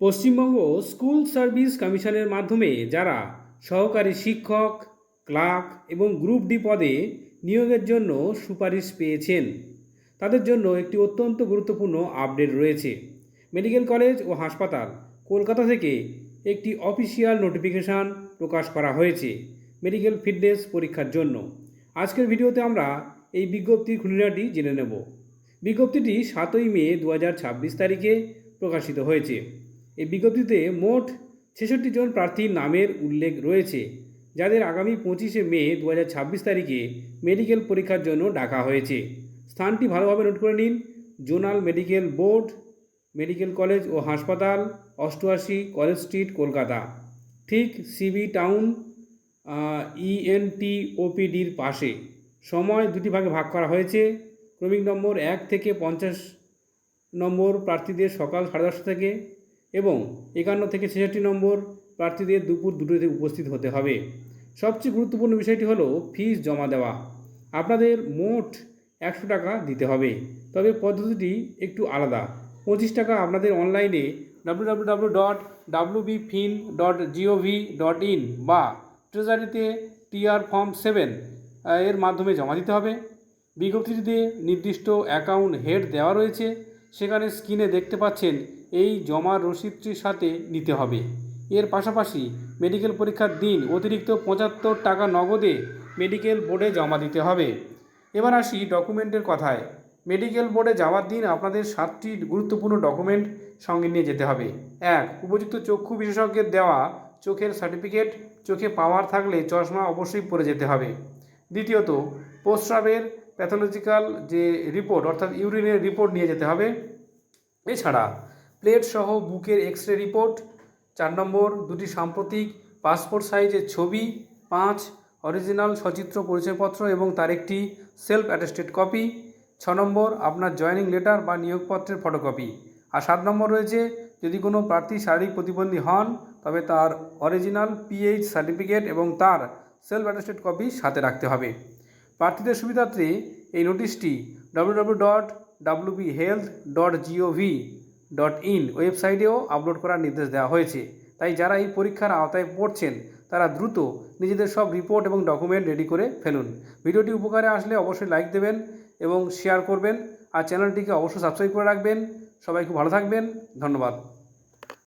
Paschimbanga school service কমিশনের মাধ্যমে যারা সহকারী শিক্ষক, ক্লার্ক এবং গ্রুপ ডি পদে নিয়োগের জন্য সুপারিশ পেয়েছেন, তাদের জন্য একটি অত্যন্ত গুরুত্বপূর্ণ আপডেট রয়েছে। মেডিকেল কলেজ ও হাসপাতাল কলকাতা থেকে একটি অফিসিয়াল নোটিফিকেশান প্রকাশ করা হয়েছে মেডিকেল ফিটনেস পরীক্ষার জন্য। আজকের ভিডিওতে আমরা এই বিজ্ঞপ্তির খুঁটিনাটি জেনে নেব। বিজ্ঞপ্তিটি 7ই মে 2026 তারিখে প্রকাশিত হয়েছে। এই বিজ্ঞপ্তিতে মোট 66 জন প্রার্থীর নামের উল্লেখ রয়েছে, যাদের আগামী 25শে মে 2026 তারিখে মেডিকেল পরীক্ষার জন্য ডাকা হয়েছে। স্থানটি ভালোভাবে নোট করে নিন। Zonal medical board, medical college ও হাসপাতাল, 88 কলেজ স্ট্রিট, কলকাতা, ঠিক সিবি টাউন ENTOPDর পাশে। সময় দুটি ভাগে ভাগ করা হয়েছে। ক্রমিক নম্বর 1 থেকে 50 নম্বর প্রার্থীদের সকাল 10:30 থেকে এবং 51 থেকে 66 নম্বর প্রার্থীদের দুপুর 2টোতে উপস্থিত হতে হবে। সবচেয়ে গুরুত্বপূর্ণ বিষয়টি হলো ফিস জমা দেওয়া। আপনাদের মোট 100 টাকা দিতে হবে, তবে পদ্ধতিটি একটু আলাদা। 25 টাকা আপনাদের অনলাইনে www.wbfin.gov.in বা ট্রেজারিতে TR ফর্ম 7 এর মাধ্যমে জমা দিতে হবে। বিজ্ঞপ্তিটিতে নির্দিষ্ট অ্যাকাউন্ট হেড দেওয়া রয়েছে, সেখানে স্ক্রিনে দেখতে পাচ্ছেন এই জমার রসিদটির সাথে নিতে হবে। এর পাশাপাশি মেডিকেল পরীক্ষার দিন অতিরিক্ত 75 টাকা নগদে মেডিকেল বোর্ডে জমা দিতে হবে। এবার আসি ডকুমেন্টের কথায়। মেডিকেল বোর্ডে যাওয়ার দিন আপনাদের 7টি গুরুত্বপূর্ণ ডকুমেন্ট সঙ্গে নিয়ে যেতে হবে। 1. উপযুক্ত চক্ষু বিশেষজ্ঞের দেওয়া চোখের সার্টিফিকেট, চোখে পাওয়ার থাকলে চশমা অবশ্যই পরে যেতে হবে। দ্বিতীয়ত, প্রস্রাবের প্যাথোলজিক্যাল যে রিপোর্ট অর্থাৎ ইউরিনের রিপোর্ট নিয়ে যেতে হবে। এছাড়া প্লেট সহ বুকের এক্স রে রিপোর্ট। 4 নম্বর, 2টি সাম্প্রতিক পাসপোর্ট সাইজের ছবি। 5. অরিজিনাল সচিত্র পরিচয়পত্র এবং তার একটি সেলফ অ্যাটেস্টেড কপি। 6 নম্বর, আপনার জয়েনিং লেটার বা নিয়োগপত্রের ফটোকপি। আর 7 নম্বর রয়েছে, যদি কোনো প্রার্থী শারীরিক প্রতিবন্ধী হন তবে তার অরিজিনাল PH সার্টিফিকেট এবং তার সেলফ অ্যাটেস্টেড কপি সাথে রাখতে হবে। প্রার্থীদের সুবিধার্থে এই নোটিশটি www.wbhealth.gov.in ওয়েবসাইটেও আপলোড করার নির্দেশ দেওয়া হয়েছে। তাই যারা এই পরীক্ষার আওতায় পড়ছেন তারা দ্রুত নিজেদের সব রিপোর্ট এবং ডকুমেন্ট রেডি করে ফেলুন। ভিডিওটি উপকারে আসলে অবশ্যই লাইক দেবেন এবং শেয়ার করবেন, আর চ্যানেলটিকে অবশ্যই সাবস্ক্রাইব করে রাখবেন। সবাই খুব ভালো থাকবেন। ধন্যবাদ।